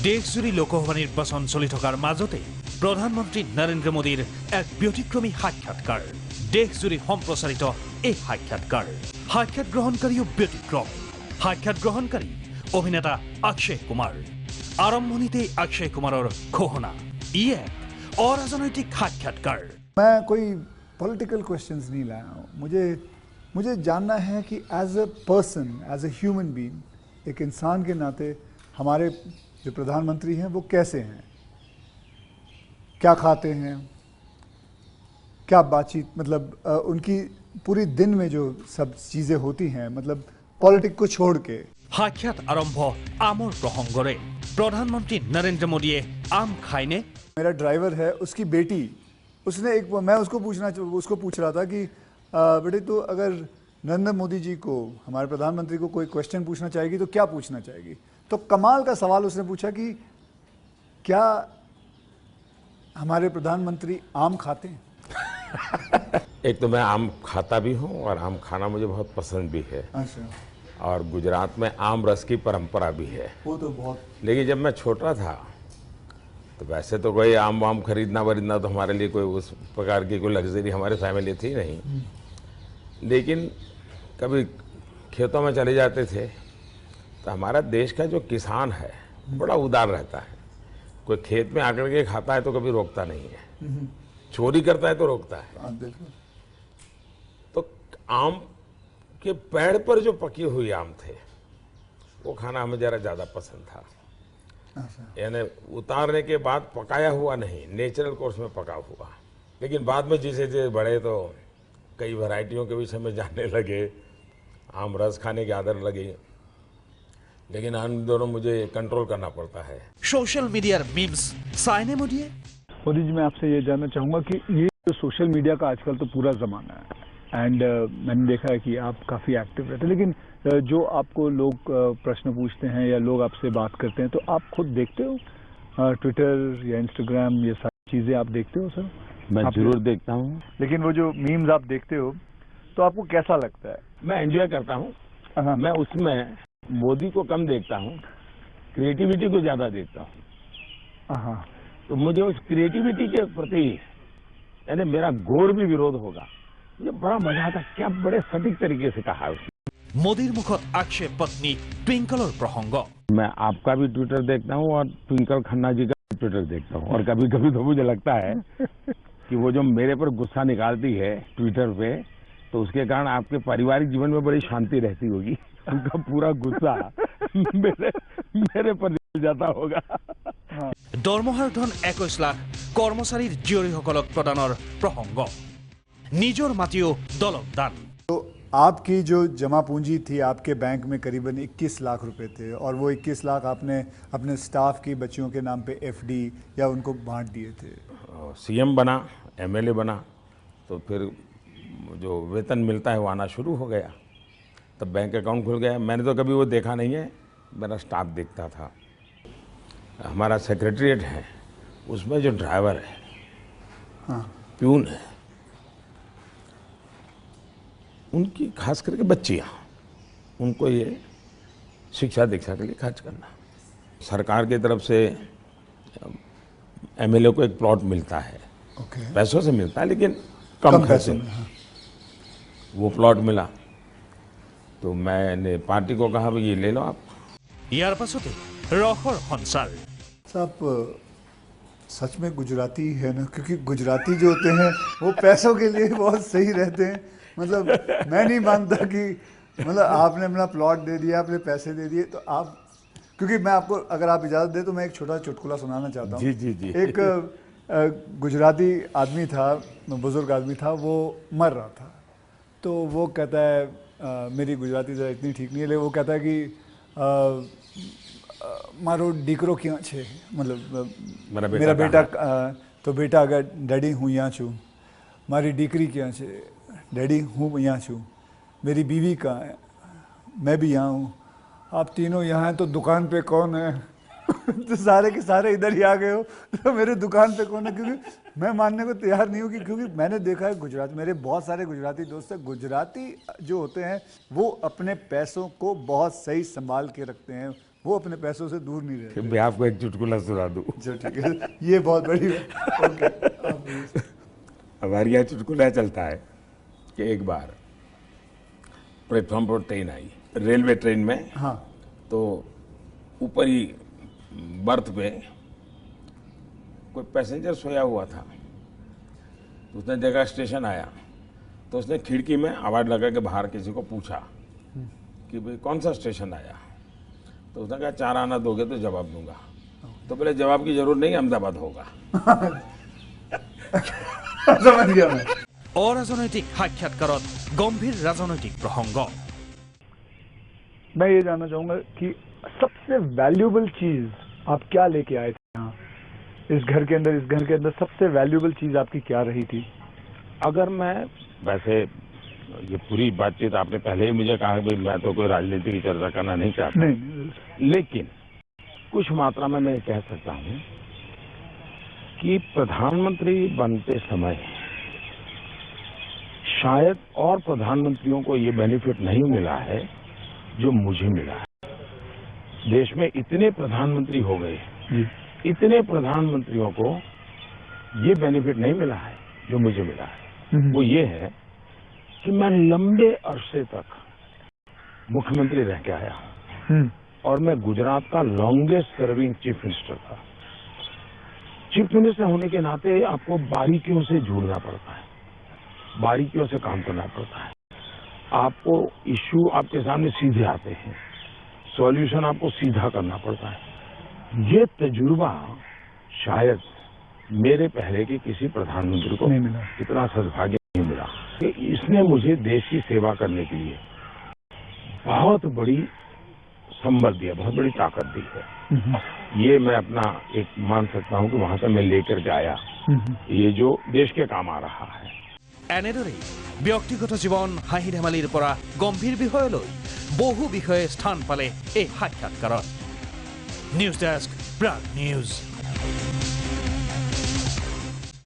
দেশজুৰি লোকসভা নিৰ্বাচন চলি থকাৰ মাজতে প্ৰধানমন্ত্ৰী নৰেন্দ্ৰ মোদীৰ এক ব্যতিক্ৰমী সাক্ষাৎকাৰ। দেশজুৰি সম্প্ৰচাৰিত এই সাক্ষাৎ গ্ৰহণকাৰীও ব্যতিক্ৰম। সাক্ষাৎ গ্ৰহণকাৰী অভিনেতা অক্ষয় কুমাৰ। আৰম্ভণিতেই অক্ষয় কুমাৰৰ ঘোষণা, ই এক অৰাজনৈতিক সাক্ষাৎকাৰ। मैं कोई पॉलिटिकल क्वेश्चंस नहीं लाया हूँ। मुझे जानना है कि as a person, as a human being, एक इंसान के नाते हमारे जो प्रधानमंत्री हैं वो कैसे हैं, क्या खाते हैं, क्या बातचीत, मतलब उनकी पूरी दिन में जो सब चीज़ें होती हैं, मतलब पॉलिटिक को छोड़ के। সাক্ষাৎ আৰম্ভ আমৰ প্ৰসংগৰে। প্ৰধানমন্ত্ৰী নৰেন্দ্ৰ মোদীয়ে আম খায়নে? मेरा ड्राइवर है, उसकी बेटी, उसने मैं उसको पूछ रहा था कि बेटे तो अगर नरेंद्र मोदी जी को, हमारे प्रधानमंत्री को कोई क्वेश्चन पूछना चाहेगी तो क्या पूछना चाहेगी? तो कमाल का सवाल उसने पूछा कि क्या हमारे प्रधानमंत्री आम खाते हैं? एक तो मैं आम खाता भी हूँ और आम खाना मुझे बहुत पसंद भी है। अच्छा। और गुजरात में आम रस की परंपरा भी है। वो तो बहुत। लेकिन जब मैं छोटा था तो वैसे तो कोई आम वाम खरीदना वरीदना तो हमारे लिए कोई उस प्रकार की कोई लग्जरी हमारे फैमिली थी नहीं। लेकिन कभी खेतों में चले जाते थे तो हमारा देश का जो किसान है बड़ा उदार रहता है। कोई खेत में आकर के खाता है तो कभी रोकता नहीं है, चोरी करता है तो रोकता है। तो आम के पेड़ पर जो पकी हुई आम थे वो खाना हमें जरा ज़्यादा पसंद था। यानी उतारने के बाद पकाया हुआ नहीं, नेचुरल कोर्स में पका हुआ। लेकिन बाद में जैसे जैसे बढ़े तो कई वैरायटियों के विषय में जानने लगे, आम रस खाने की आदत लगी। लेकिन इन दोनों मुझे कंट्रोल करना पड़ता है। सोशल मीडिया मीम्स साइने मोदी। मोदी जी, मैं आपसे ये जानना चाहूँगा कि ये जो सोशल मीडिया का आजकल तो पूरा ज़माना है, एंड मैंने देखा है कि आप काफ़ी एक्टिव रहते हैं, लेकिन जो आपको लोग प्रश्न पूछते हैं या लोग आपसे बात करते हैं तो आप खुद देखते हो ट्विटर या इंस्टाग्राम, ये सारी चीज़ें आप देखते हो? सर मैं जरूर देखता हूँ। लेकिन वो जो मीम्स आप देखते हो तो आपको कैसा लगता है? मैं एंजॉय करता हूँ। मैं उसमें मोदी को कम देखता हूँ, क्रिएटिविटी को ज़्यादा देखता हूँ। तो मुझे उस क्रिएटिविटी के प्रति यानी मेरा घोर भी विरोध होगा। ये बड़ा मजा आता, क्या बड़े सटीक तरीके से कहा है उसने। मोदीर मुखत अक्षय पत्नी ट्विंकलर प्रसंग। मैं आपका भी ट्विटर देखता हूँ और ट्विंकल खन्ना जी का ट्विटर देखता हूँ। और कभी कभी तो मुझे लगता है कि वो जो मेरे पर गुस्सा निकालती है ट्विटर पे, तो उसके कारण आपके पारिवारिक जीवन में बड़ी शांति रहती होगी। उनका पूरा गुस्सा मेरे पर निकल जाता होगा। दरमহাৰ ধন 21 লাখ কৰ্মচাৰীৰ জীয়ৰীসকলক প্ৰদানৰ প্ৰসংগ। নিজৰ মাটিও দলক দান। तो आपकी जो जमा पूंजी थी आपके बैंक में करीबन 21 लाख रुपए थे, और वो 21 लाख आपने अपने स्टाफ की बच्चियों के नाम पे एफडी या उनको बांट दिए थे। सीएम बना, एमएलए बना, तो फिर जो वेतन मिलता है वो आना शुरू हो गया, तब बैंक अकाउंट खुल गया। मैंने तो कभी वो देखा नहीं है, मेरा स्टाफ देखता था। हमारा सेक्रेटरीट है, उसमें जो ड्राइवर है, प्यून है, उनकी खास करके बच्चियाँ, उनको ये शिक्षा दीक्षा के लिए खर्च करना। सरकार की तरफ से एमएलए को एक प्लॉट मिलता है, पैसों से मिलता है लेकिन कम खर्चे में। वो प्लॉट मिला तो मैंने पार्टी को कहा भाई ये ले लो आप। ইয়াৰ পাছতে ৰসৰ সঞ্চাৰ। साहब सच में गुजराती है ना, क्योंकि गुजराती जो होते हैं वो पैसों के लिए बहुत सही रहते हैं। मतलब मैं नहीं मानता कि मतलब आपने अपना प्लॉट दे दिया, आपने पैसे दे दिए, तो आप, क्योंकि मैं आपको, अगर आप इजाज़त दें तो मैं एक छोटा चुटकुला सुनाना चाहता हूँ। जी जी जी। एक गुजराती आदमी था, बुज़ुर्ग आदमी था, वो मर रहा था। तो वो कहता है, मेरी गुजराती ज़रा इतनी ठीक नहीं है, लेकिन वो कहता है कि मारो दीकरो क्या छे, मतलब मेरा बेटा, तो बेटा अगर डैडी हूँ यहाँ छू, मारी दीकरी क्या छे, डैडी हूँ यहाँ छू, मेरी बीवी कहाँ है, मैं भी यहाँ हूँ, आप तीनों यहाँ हैं तो दुकान पे कौन है? तो सारे के सारे इधर ही आ गए हो, तो मेरे दुकान पे कौन है? क्योंकि मैं मानने को तैयार नहीं हूँ कि, क्योंकि मैंने देखा है गुजरात, मेरे बहुत सारे गुजराती दोस्त हैं, गुजराती जो होते हैं वो अपने पैसों को बहुत सही संभाल के रखते हैं, वो अपने पैसों से दूर नहीं रहते। मैं आपको एक चुटकुला सुना दूं। अच्छा ठीक है, ये बहुत बड़ी बात। ओके, आप बोलिए। हमारे यहाँ चुटकुला चलता है कि एक बार प्लेटफॉर्म पर ट्रेन आई, रेलवे ट्रेन में। हाँ तो ऊपर ही बर्थ पे कोई पैसेंजर सोया हुआ था। तो उसने देखा स्टेशन आया, तो उसने खिड़की में आवाज़ लगा के बाहर किसी को पूछा कि भाई कौन सा स्टेशन आया। तो उसने कहा 4 आना दोगे तो जवाब दूंगा। तो बोले जवाब की जरूरत नहीं, अहमदाबाद होगा। समझ गया मैं। অৰাজনৈতিক সাক্ষাৎকাৰত গম্ভীৰ ৰাজনৈতিক প্ৰসংগ। मैं ये जानना चाहूंगा कि सबसे वैल्यूएबल चीज आप क्या लेके आए थे यहाँ इस घर के अंदर सबसे वैल्यूएबल चीज आपकी क्या रही थी? अगर मैं वैसे ये पूरी बातचीत आपने पहले ही मुझे कहा कि मैं तो कोई राजनीति की चर्चा करना नहीं चाहता, नहीं, लेकिन कुछ मात्रा में मैं कह सकता हूं कि प्रधानमंत्री बनते समय शायद और प्रधानमंत्रियों को ये बेनिफिट नहीं मिला है जो मुझे मिला है। देश में इतने प्रधानमंत्री हो गए, इतने प्रधानमंत्रियों को ये बेनिफिट नहीं मिला है जो मुझे मिला है। वो ये है कि मैं लंबे अरसे तक मुख्यमंत्री रह के आया हूं और मैं गुजरात का लॉन्गेस्ट सर्विंग चीफ मिनिस्टर था। चीफ मिनिस्टर होने के नाते आपको बारीकियों से जुड़ना पड़ता है, बारीकियों से काम करना पड़ता है। आपको इश्यू आपके सामने सीधे आते हैं, सॉल्यूशन आपको सीधा करना पड़ता है। ये तजुर्बा शायद मेरे पहले के किसी प्रधानमंत्री को नहीं मिला। इतना सद्भाग्य नहीं मिला कि इसने मुझे देश की सेवा करने के लिए बहुत बड़ी संबल दिया, बहुत बड़ी ताकत दी है। ये मैं अपना एक मान सकता हूं कि वहां से मैं लेकर के आया, ये जो देश के काम आ रहा है। এনেদৰেই ব্যক্তিগত জীৱন হাঁহি ধেমালিৰ পৰা গম্ভীৰ বিষয়লৈ বহু বিষয়ে স্থান পালে এই সাক্ষাৎকাৰত। News desk, Prag news.